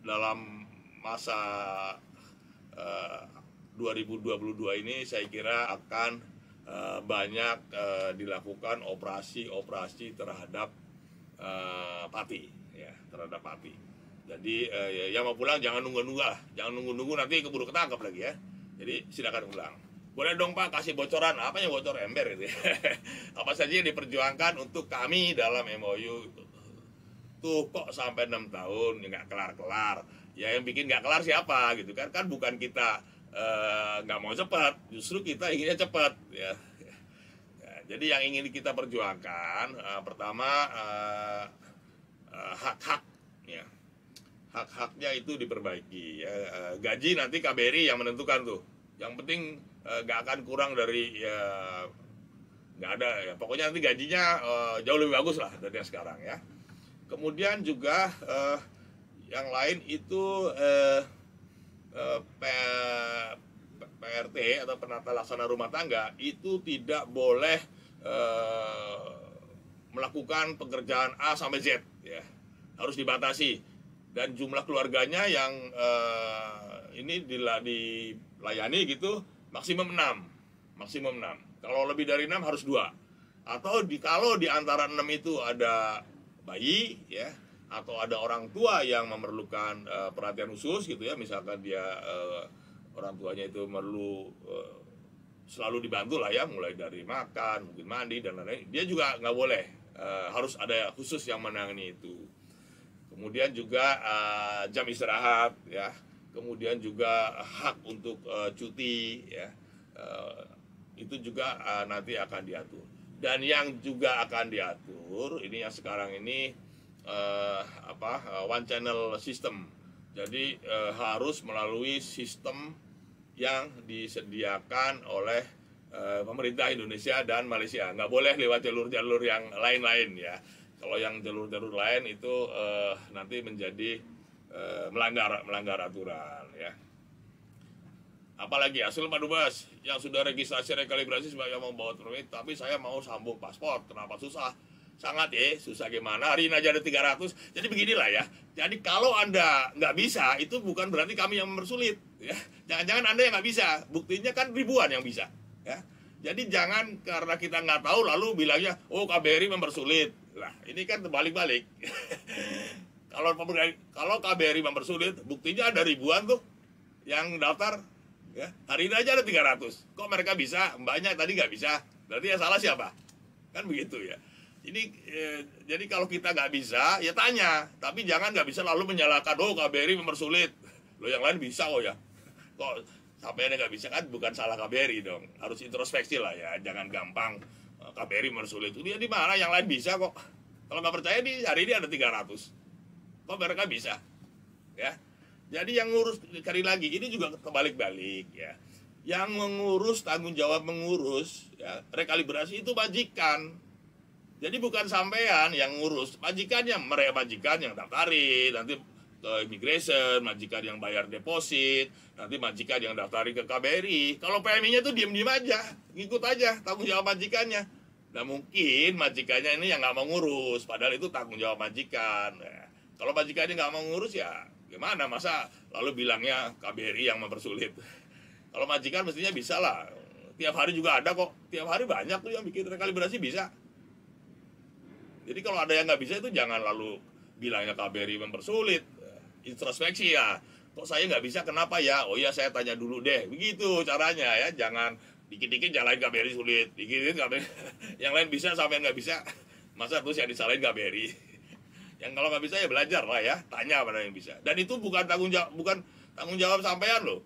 dalam masa 2022 ini saya kira akan banyak dilakukan operasi terhadap pati, ya, terhadap pati. Jadi yang mau pulang jangan nunggu-nunggu lah, jangan nunggu-nunggu nanti keburu ketangkap lagi ya. Jadi silakan pulang. Boleh dong Pak kasih bocoran, apa yang bocor ember itu ya. Apa saja yang diperjuangkan untuk kami dalam MOU tuh kok sampai 6 tahun ya nggak kelar-kelar. Ya yang bikin nggak kelar siapa gitu kan? Kan bukan kita nggak mau cepat, justru kita inginnya cepat ya. Jadi yang ingin kita perjuangkan pertama hak-hak ya, hak-haknya itu diperbaiki ya. Gaji nanti KBRI yang menentukan tuh. Yang penting nggak akan kurang dari ya, nggak ada ya. Pokoknya nanti gajinya jauh lebih bagus lah dari yang sekarang ya. Kemudian juga yang lain itu PRT atau penata laksana rumah tangga itu tidak boleh melakukan pekerjaan A sampai Z ya, harus dibatasi, dan jumlah keluarganya yang ini dilayani gitu maksimum 6. Kalau lebih dari 6 harus 2. Atau kalau di antara 6 itu ada bayi ya, atau ada orang tua yang memerlukan perhatian khusus gitu ya, misalkan dia orang tuanya itu perlu selalu dibantu lah ya, mulai dari makan, mungkin mandi dan lain-lain, dia juga nggak boleh, harus ada khusus yang menangani itu. Kemudian juga jam istirahat ya, kemudian juga hak untuk cuti ya, itu juga nanti akan diatur. Dan yang juga akan diatur ini yang sekarang ini one channel system. Jadi harus melalui sistem yang disediakan oleh pemerintah Indonesia dan Malaysia. Nggak boleh lewat jalur-jalur yang lain-lain ya. Kalau yang jalur-jalur lain itu nanti menjadi melanggar aturan ya. Apalagi hasil Pak Dubes yang sudah registrasi rekalibrasi sebagai mau bawa permit, tapi saya mau sambung paspor, kenapa susah? Sangat ya, susah gimana, hari ini aja ada 300. Jadi beginilah ya, jadi kalau Anda nggak bisa, itu bukan berarti kami yang mempersulit ya. Jangan-jangan Anda yang nggak bisa, buktinya kan ribuan yang bisa ya. Jadi jangan karena kita nggak tahu lalu bilangnya, oh KBRI mempersulit. Lah ini kan terbalik-balik. Kalau KBRI mempersulit, buktinya ada ribuan tuh yang daftar ya. Hari ini aja ada 300. Kok mereka bisa, mbaknya tadi nggak bisa? Berarti yang salah siapa? Kan begitu ya. Jadi kalau kita nggak bisa, ya tanya. Tapi jangan nggak bisa lalu menyalahkan, oh KBRI mempersulit. Lo yang lain bisa kok ya. Kok sampai nggak bisa, kan bukan salah KBRI dong. Harus introspeksi lah ya. Jangan gampang KBRI mempersulit. Dia di mana yang lain bisa kok. Kalau nggak percaya nih, hari ini ada 300. Kok mereka bisa? Ya. Jadi yang ngurus, sekali lagi, ini juga terbalik-balik ya. Yang mengurus, tanggung jawab mengurus ya, rekalibrasi itu majikan. Jadi bukan sampean yang ngurus, majikannya, mereka majikan yang daftarin, nanti ke immigration, majikan yang bayar deposit, nanti majikan yang daftarin ke KBRI. Kalau PMI-nya tuh diem-diem aja, ngikut aja tanggung jawab majikannya. Nah mungkin majikannya ini yang nggak mau ngurus, padahal itu tanggung jawab majikan. Nah, kalau majikannya nggak mau ngurus ya gimana, masa lalu bilangnya KBRI yang mempersulit. Kalau majikan mestinya bisa lah, tiap hari juga ada kok, tiap hari banyak tuh yang bikin rekalibrasi bisa. Jadi kalau ada yang nggak bisa itu jangan lalu bilangnya KBRI mempersulit. Introspeksi ya, kok saya nggak bisa, kenapa ya? Oh ya saya tanya dulu deh, begitu caranya ya. Jangan dikit-dikit nyalain KBRI sulit, dikit-dikit KBRI yang lain bisa sampai nggak bisa, masa terus yang disalahin KBRI. Yang kalau nggak bisa ya belajar lah ya, tanya pada yang bisa. Dan itu bukan tanggung jawab sampean loh.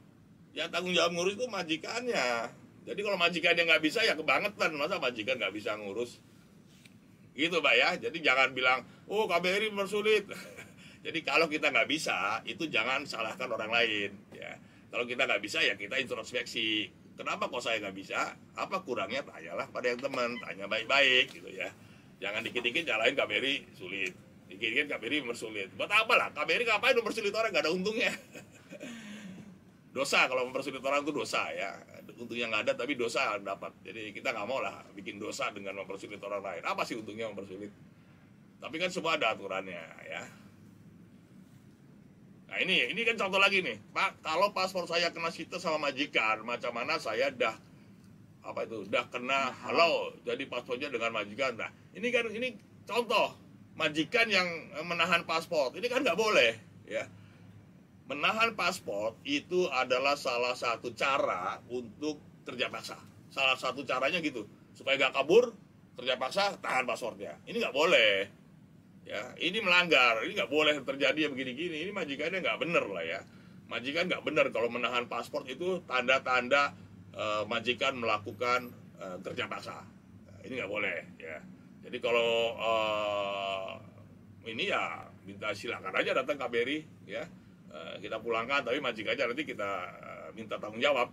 Yang tanggung jawab ngurus itu majikannya. Jadi kalau majikannya nggak bisa ya kebangetan, masa majikan nggak bisa ngurus. Gitu Pak ya. Jadi jangan bilang, oh KBRI mempersulit. Jadi kalau kita nggak bisa, itu jangan salahkan orang lain ya. Kalau kita nggak bisa ya kita introspeksi. Kenapa kok saya nggak bisa? Apa kurangnya? Tanyalah pada yang teman, tanya baik-baik gitu ya. Jangan dikit-dikit nyalain KBRI sulit. Dikit-dikit KBRI mempersulit. Buat apa lah? KBRI ngapain mempersulit orang? Gak ada untungnya. Dosa kalau mempersulit orang itu dosa ya. Untungnya nggak ada tapi dosa dapat. Jadi kita nggak mau lah bikin dosa dengan mempersulit orang lain. Apa sih untungnya mempersulit? Tapi kan semua ada aturannya ya. Nah ini kan contoh lagi nih, Pak. Kalau paspor saya kena sita sama majikan, macam mana saya dah kena halau jadi paspornya dengan majikan. Nah ini contoh majikan yang menahan paspor. Ini kan nggak boleh, ya. Menahan paspor itu adalah salah satu cara untuk kerja paksa. Salah satu caranya gitu, supaya nggak kabur, kerja paksa, tahan paspornya. Ini nggak boleh, ya. Ini melanggar, ini nggak boleh terjadi ya begini-gini. Ini majikannya nggak bener lah ya. Majikan nggak bener kalau menahan paspor itu tanda-tanda majikan melakukan kerja paksa. Ini nggak boleh, ya. Jadi kalau ini ya minta silakan aja datang KBRI, ya. Kita pulangkan, tapi majikannya nanti kita minta tanggung jawab.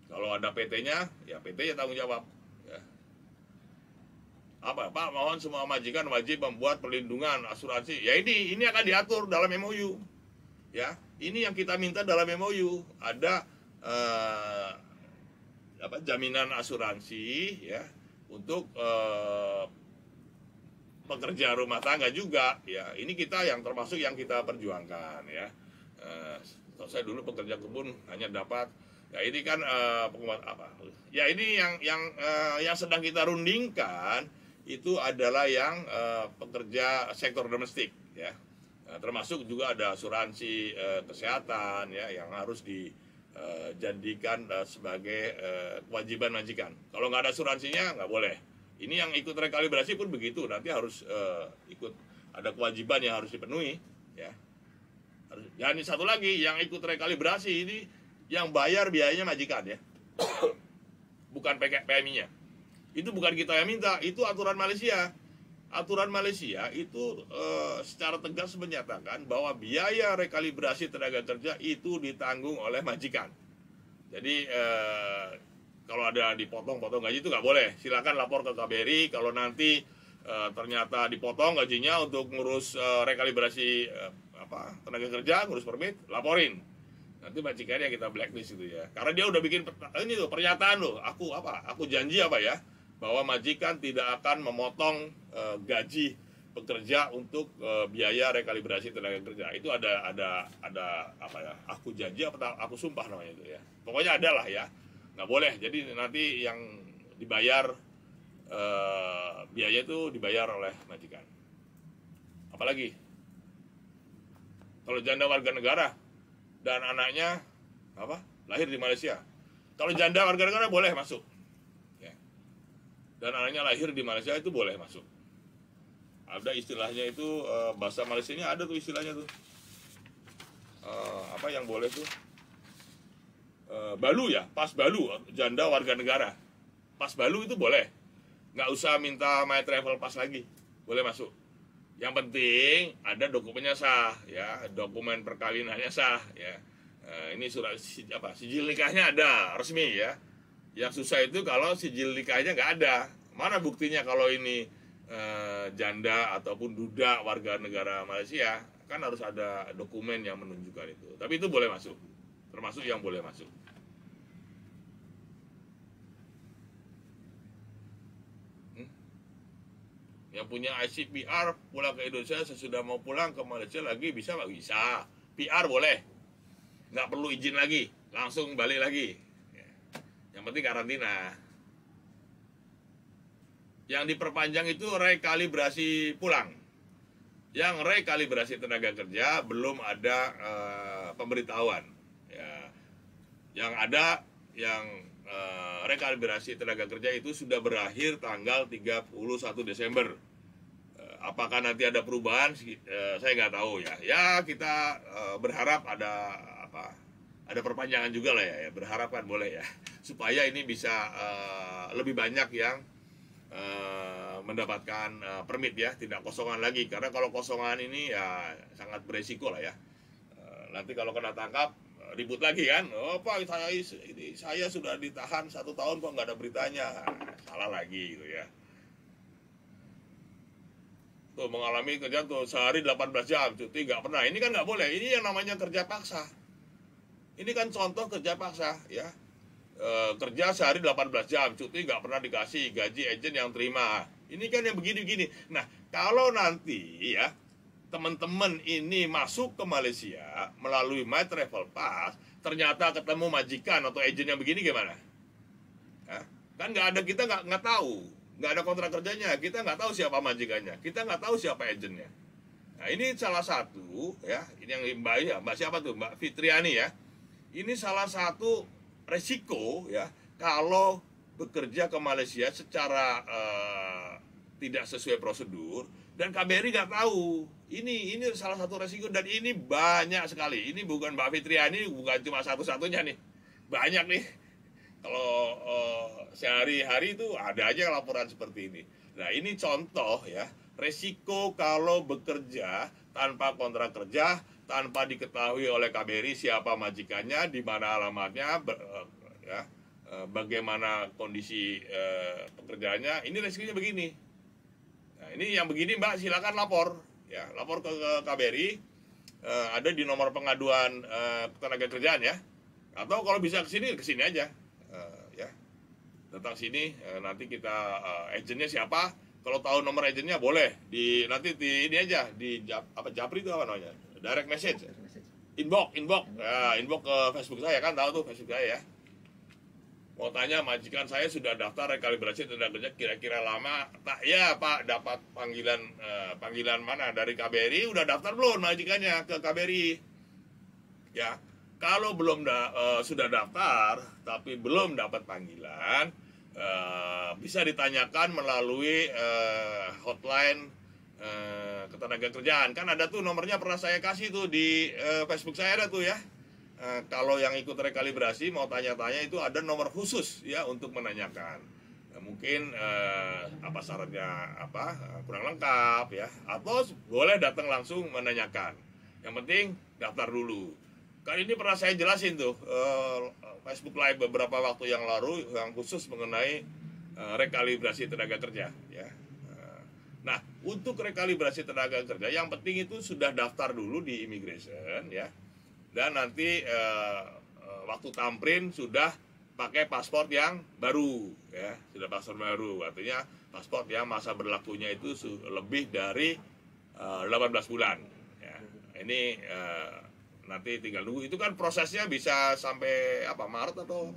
Kalau ada PT-nya, ya PT-nya tanggung jawab. Ya. Apa Pak, mohon semua majikan wajib membuat perlindungan asuransi. Ya ini akan diatur dalam MOU. Ya, ini yang kita minta dalam MOU. Ada jaminan asuransi, ya, untuk pekerja rumah tangga juga. Ya, ini kita yang termasuk yang kita perjuangkan, ya. Saya dulu pekerja kebun hanya dapat, ya ini kan pengumuman apa? Ya ini yang sedang kita rundingkan itu adalah yang pekerja sektor domestik, ya. Termasuk juga ada asuransi kesehatan, ya, yang harus dijadikan sebagai kewajiban majikan. Kalau nggak ada asuransinya nggak boleh. Ini yang ikut rekalibrasi pun begitu, nanti harus ikut, ada kewajiban yang harus dipenuhi, ya. Dan ini satu lagi, yang ikut rekalibrasi ini yang bayar biayanya majikan, ya. Bukan PMI-nya. Itu bukan kita yang minta, itu aturan Malaysia. Aturan Malaysia itu secara tegas menyatakan bahwa biaya rekalibrasi tenaga kerja itu ditanggung oleh majikan. Jadi kalau ada dipotong-potong gaji itu nggak boleh. Silakan lapor ke KBRI kalau nanti ternyata dipotong gajinya untuk ngurus rekalibrasi tenaga kerja, ngurus permit, laporin. Nanti majikannya kita blacklist itu, ya. Karena dia udah bikin ini tuh pernyataan loh. Aku janji bahwa majikan tidak akan memotong gaji pekerja untuk biaya rekalibrasi tenaga kerja. Itu ada aku janji aku sumpah namanya itu, ya. Pokoknya ada lah, ya. Nggak boleh. Jadi nanti yang dibayar biaya itu dibayar oleh majikan. Apalagi kalau janda warga negara dan anaknya lahir di Malaysia. Kalau janda warga negara boleh masuk, ya. Dan anaknya lahir di Malaysia itu boleh masuk. Ada istilahnya itu, bahasa Malaysianya ada tuh istilahnya tuh, apa yang boleh tuh, balu, ya, pas balu, janda warga negara, pas balu itu boleh, nggak usah minta my travel pass lagi, boleh masuk. Yang penting ada dokumennya sah, ya, dokumen perkawinannya sah, ya. Ini surat sijil nikahnya ada resmi, ya. Yang susah itu kalau sijil nikahnya nggak ada. Mana buktinya kalau ini janda ataupun duda warga negara Malaysia? Kan harus ada dokumen yang menunjukkan itu. Tapi itu boleh masuk, termasuk yang boleh masuk. Yang punya IC PR pulang ke Indonesia sesudah mau pulang ke Malaysia lagi bisa nggak? Bisa. PR boleh, nggak perlu izin lagi, langsung balik lagi. Yang penting karantina. Yang diperpanjang itu rekalibrasi pulang. Yang rekalibrasi tenaga kerja belum ada pemberitahuan, ya. Yang ada yang rekalibrasi tenaga kerja itu sudah berakhir tanggal 31 Desember. Apakah nanti ada perubahan? Saya nggak tahu, ya. Ya kita berharap ada perpanjangan juga lah, ya. Berharap kan boleh, ya, supaya ini bisa lebih banyak yang mendapatkan permit, ya, tidak kosongan lagi. Karena kalau kosongan ini ya sangat beresiko lah, ya. Nanti kalau kena tangkap ribut lagi kan, Pak saya sudah ditahan 1 tahun kok nggak ada beritanya, salah lagi gitu, ya. Tuh mengalami kerja tuh sehari 18 jam cuti nggak pernah, ini kan nggak boleh. Ini yang namanya kerja paksa. Ini kan contoh kerja paksa, ya. Kerja sehari 18 jam cuti nggak pernah dikasih gaji, agent yang terima. Ini kan yang begini-begini. Nah kalau nanti, ya, teman-teman ini masuk ke Malaysia melalui My Travel Pass, ternyata ketemu majikan atau agent yang begini gimana? Hah? Kan nggak ada, kita nggak tahu, nggak ada kontrak kerjanya, kita nggak tahu siapa majikannya, kita nggak tahu siapa agentnya. Nah ini salah satu ya, ini yang Mbak siapa tuh, Mbak Fitriani ya. Ini salah satu resiko ya kalau bekerja ke Malaysia secara tidak sesuai prosedur dan KBRI nggak tahu. Ini salah satu resiko dan ini banyak sekali. Ini bukan Mbak Fitriani, bukan cuma satu-satunya nih, banyak nih. Kalau sehari-hari itu ada aja laporan seperti ini. Nah ini contoh ya, resiko kalau bekerja tanpa kontrak kerja, tanpa diketahui oleh KBRI siapa majikannya, di mana alamatnya, bagaimana kondisi pekerjaannya. Ini resikonya begini. Nah ini yang begini Mbak silakan lapor ya, lapor ke KBRI, ada di nomor pengaduan tenaga kerjaan ya, atau kalau bisa kesini aja. Ya, datang sini, nanti kita agennya siapa, kalau tahu nomor agennya boleh nanti di ini aja di Japri itu apa namanya, direct message, inbox ke Facebook saya, kan tahu tuh Facebook saya ya. Mau tanya majikan saya sudah daftar rekalibrasi tenaga kerja, kira-kira lama tak ya Pak, dapat panggilan mana dari KBRI, udah daftar belum majikannya ke KBRI ya. Kalau belum sudah daftar tapi belum dapat panggilan, bisa ditanyakan melalui hotline ketenagakerjaan. Kan ada tuh nomornya, pernah saya kasih tuh di Facebook saya, ada tuh ya. Kalau yang ikut rekalibrasi mau tanya-tanya itu ada nomor khusus ya untuk menanyakan. Mungkin apa syaratnya kurang lengkap ya, atau boleh datang langsung menanyakan. Yang penting daftar dulu. Kan ini pernah saya jelasin tuh Facebook Live beberapa waktu yang lalu yang khusus mengenai rekalibrasi tenaga kerja ya. Nah, untuk rekalibrasi tenaga kerja yang penting itu sudah daftar dulu di immigration ya. Dan nanti waktu tamprin sudah pakai paspor yang baru ya, sudah paspor baru, artinya paspor yang masa berlakunya itu lebih dari 18 bulan ya. Ini nanti tinggal nunggu, itu kan prosesnya bisa sampai Maret atau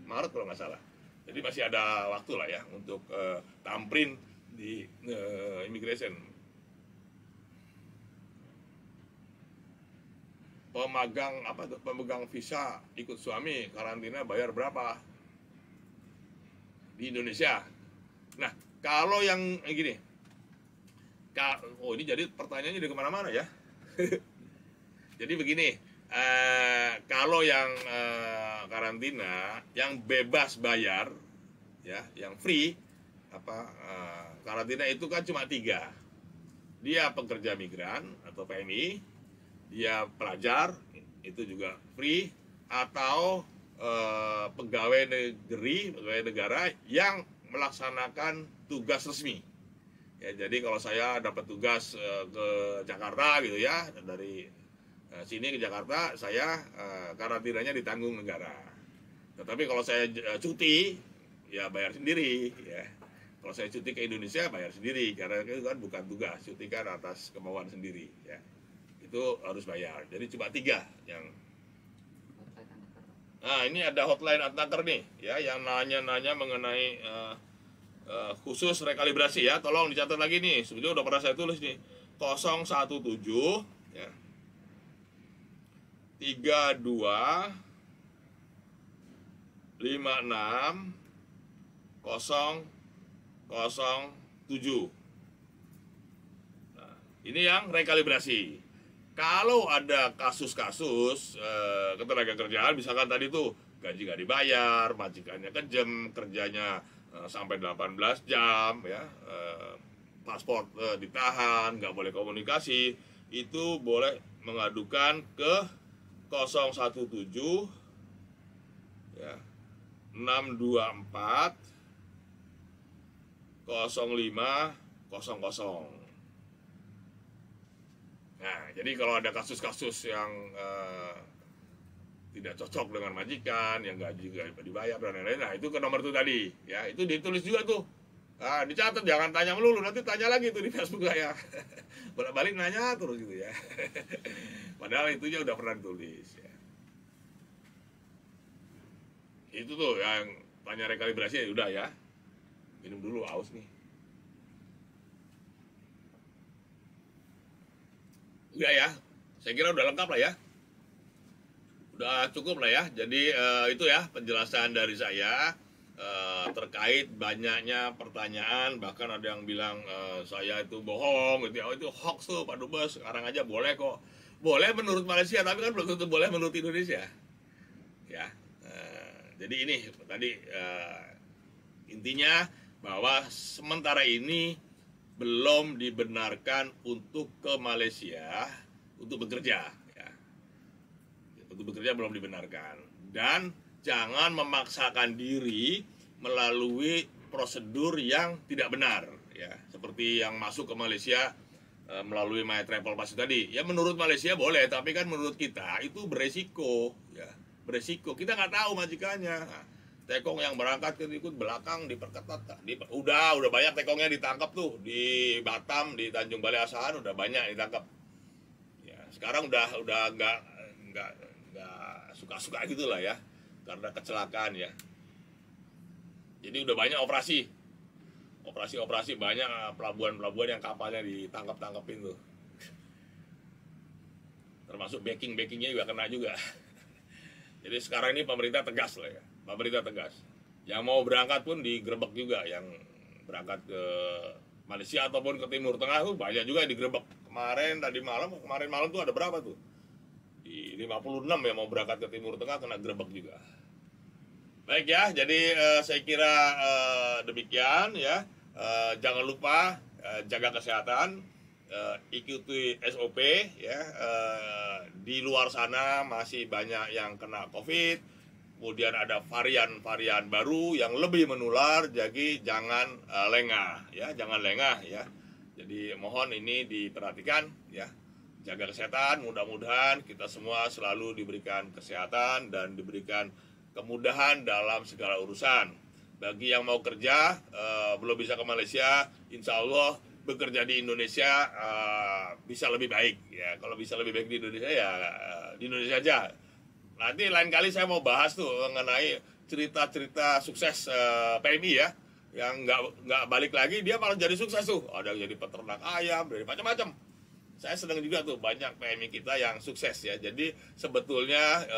Maret kalau nggak salah. Jadi masih ada waktu lah ya untuk tamprin di immigration. Pemegang visa ikut suami karantina bayar berapa di Indonesia? Nah kalau yang gini, ini jadi pertanyaannya udah kemana-mana ya. Jadi begini, kalau yang karantina, yang bebas bayar, ya, yang free, karantina itu kan cuma 3. Dia pekerja migran atau PMI, dia pelajar, itu juga free, atau pegawai negeri, pegawai negara yang melaksanakan tugas resmi. Ya, jadi kalau saya dapat tugas ke Jakarta gitu ya, dari sini ke Jakarta, saya karantinanya ditanggung negara. Tetapi kalau saya cuti, ya bayar sendiri ya. Kalau saya cuti ke Indonesia bayar sendiri, karena itu kan bukan tugas, cuti kan atas kemauan sendiri ya. Itu harus bayar. Jadi cuma 3 yang. Nah ini ada hotline Adnaker nih ya, yang nanya-nanya mengenai khusus rekalibrasi ya. Tolong dicatat lagi nih, sebetulnya udah pernah saya tulis nih, 017 ya 32 56 007. Nah, ini yang rekalibrasi. Kalau ada kasus-kasus ketenagakerjaan, misalkan tadi tuh gaji nggak dibayar, majikannya kejam, kerjanya sampai 18 jam ya, paspor ditahan, nggak boleh komunikasi, itu boleh mengadukan ke 017 ya 624 0500. Nah, jadi kalau ada kasus-kasus yang tidak cocok dengan majikan, yang gaji nggak dibayar dan lain-lain, nah itu ke nomor itu tadi ya, itu ditulis juga tuh Dicatat, jangan tanya melulu, nanti tanya lagi tuh di Facebook saya. Balik nanya terus gitu ya. Padahal itunya udah pernah tulis ya. Itu tuh yang tanya rekalibrasi ya udah ya. Minum dulu, aus nih. Udah ya, saya kira udah lengkap lah ya. Udah cukup lah ya. Jadi itu ya penjelasan dari saya terkait banyaknya pertanyaan. Bahkan ada yang bilang saya itu bohong gitu ya. Oh, itu hoax tuh Pak Dubes, sekarang aja boleh kok. Boleh menurut Malaysia, tapi kan belum tentu boleh menurut Indonesia ya. Jadi ini tadi intinya bahwa sementara ini belum dibenarkan untuk ke Malaysia untuk bekerja ya. Untuk bekerja belum dibenarkan, dan jangan memaksakan diri melalui prosedur yang tidak benar ya, seperti yang masuk ke Malaysia melalui My Travel Pass tadi ya. Menurut Malaysia boleh, tapi kan menurut kita itu beresiko ya, beresiko. Kita nggak tahu majikannya. Tekong yang berangkat ikut belakang diperketat. Udah banyak tekongnya ditangkap tuh di Batam, di Tanjung Balai Asahan udah banyak ditangkap. Ya, sekarang udah nggak suka-suka gitulah ya, karena kecelakaan ya. Jadi udah banyak operasi banyak pelabuhan yang kapalnya ditangkap-tangkapin tuh. Termasuk backingnya juga kena juga. Jadi sekarang ini pemerintah tegas lah ya. Pemerintah tegas. Yang mau berangkat pun digerebek juga, yang berangkat ke Malaysia ataupun ke Timur Tengah tuh banyak juga yang digerebek. Kemarin malam tuh ada berapa tuh? Di 56 yang mau berangkat ke Timur Tengah kena gerebek juga. Baik ya, jadi saya kira demikian ya. Jangan lupa jaga kesehatan, ikuti SOP ya. Di luar sana masih banyak yang kena COVID. Kemudian ada varian baru yang lebih menular, jadi jangan lengah ya, jangan lengah ya. Jadi mohon ini diperhatikan ya. Jaga kesehatan, mudah-mudahan kita semua selalu diberikan kesehatan dan diberikan kemudahan dalam segala urusan. Bagi yang mau kerja, belum bisa ke Malaysia, insya Allah bekerja di Indonesia bisa lebih baik ya. Kalau bisa lebih baik di Indonesia ya di Indonesia aja. Nanti lain kali saya mau bahas tuh mengenai cerita-cerita sukses PMI ya, yang nggak balik lagi dia malah jadi sukses tuh. Ada yang jadi peternak ayam, dari macam-macam. Saya senang juga tuh banyak PMI kita yang sukses ya. Jadi sebetulnya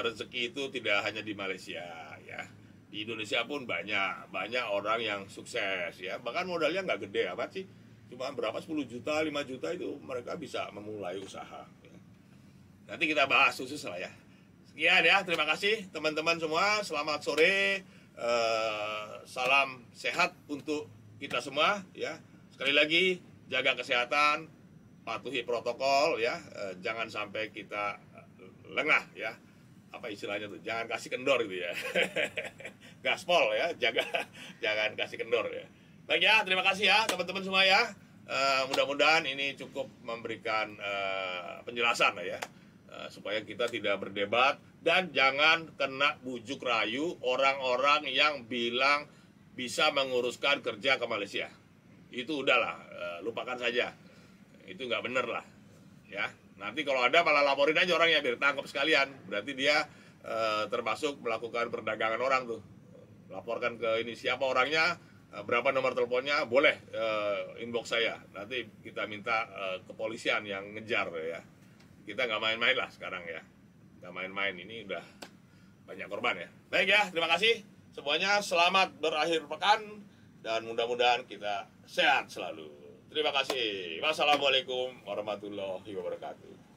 rezeki itu tidak hanya di Malaysia ya. Di Indonesia pun banyak orang yang sukses ya. Bahkan modalnya nggak gede amat sih. Cuma berapa 10 juta, 5 juta itu mereka bisa memulai usaha ya. Nanti kita bahas khusus lah ya. Sekian ya, terima kasih teman-teman semua. Selamat sore. Salam sehat untuk kita semua ya. Sekali lagi jaga kesehatan, patuhi protokol ya, jangan sampai kita lengah ya. Apa istilahnya tuh? Jangan kasih kendor gitu ya. Gaspol ya, jangan kasih kendor ya. Baik ya, terima kasih ya teman-teman semua ya. Mudah-mudahan ini cukup memberikan penjelasan lah ya. Supaya kita tidak berdebat dan jangan kena bujuk rayu orang-orang yang bilang bisa menguruskan kerja ke Malaysia. Itu udahlah, lupakan saja. Itu nggak bener lah ya. Nanti kalau ada malah laporin aja orangnya biar tangkap sekalian. Berarti dia termasuk melakukan perdagangan orang tuh. Laporkan ke ini siapa orangnya, berapa nomor teleponnya, boleh inbox saya. Nanti kita minta kepolisian yang ngejar ya. Kita nggak main-main lah sekarang ya. Nggak main-main, ini udah banyak korban ya. Baik ya, terima kasih semuanya. Selamat berakhir pekan dan mudah-mudahan kita sehat selalu. Terima kasih. Wassalamualaikum warahmatullahi wabarakatuh.